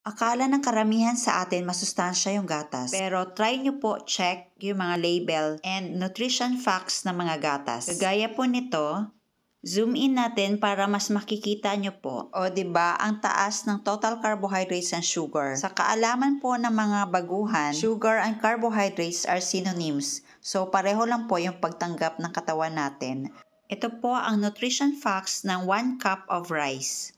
Akala ng karamihan sa atin masustansya yung gatas. Pero try nyo po check yung mga label and nutrition facts ng mga gatas. Kagaya po nito, zoom in natin para mas makikita nyo po. O diba, ang taas ng total carbohydrates and sugar. Sa kaalaman po ng mga baguhan, sugar and carbohydrates are synonyms. So pareho lang po yung pagtanggap ng katawan natin. Ito po ang nutrition facts ng 1 cup of rice.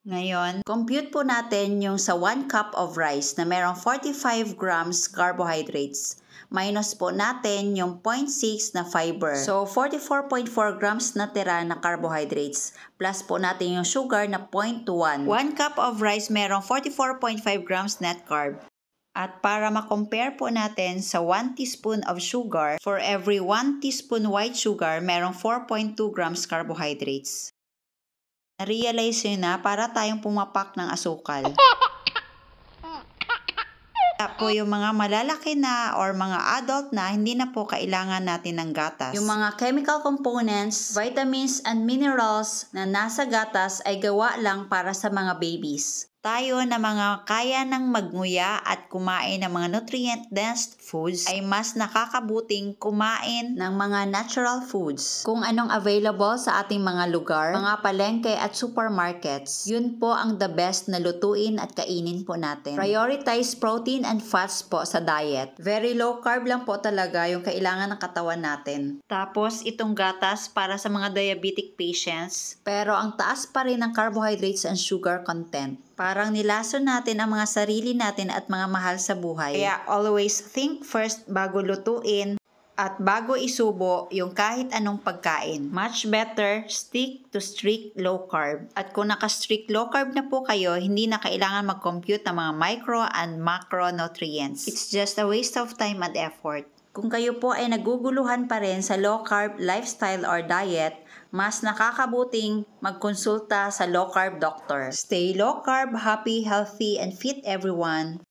Ngayon, compute po natin yung sa 1 cup of rice na merong 45 grams carbohydrates. Minus po natin yung 0.6 na fiber. So, 44.4 grams na tira na carbohydrates. Plus po natin yung sugar na 0.1. 1 cup of rice merong 44.5 grams net carb. At para ma-compare po natin sa 1 teaspoon of sugar, for every 1 teaspoon white sugar, merong 4.2 grams carbohydrates. Na-realize nyo na para tayong pumapak ng asukal. Po yung mga malalaki na or mga adult na, hindi na po kailangan natin ng gatas. Yung mga chemical components, vitamins and minerals na nasa gatas ay gawa lang para sa mga babies. Tayo na mga kaya ng magnguya at kumain ng mga nutrient-dense foods ay mas nakakabuting kumain ng mga natural foods. Kung anong available sa ating mga lugar, mga palengke at supermarkets, yun po ang the best na lutuin at kainin po natin. Prioritize protein and fats po sa diet. Very low carb lang po talaga yung kailangan ng katawan natin. Tapos itong gatas para sa mga diabetic patients, pero ang taas pa rin ng carbohydrates and sugar content. Parang nilason natin ang mga sarili natin at mga mahal sa buhay. Kaya always think first bago lutuin at bago isubo yung kahit anong pagkain. Much better stick to strict low carb. At kung naka-strict low carb na po kayo, hindi na kailangan mag-compute ng mga micro and macronutrients. It's just a waste of time and effort. Kung kayo po ay naguguluhan pa rin sa low carb lifestyle or diet, mas nakakabuting magkonsulta sa low carb doctor. Stay low carb, happy, healthy, and fit everyone.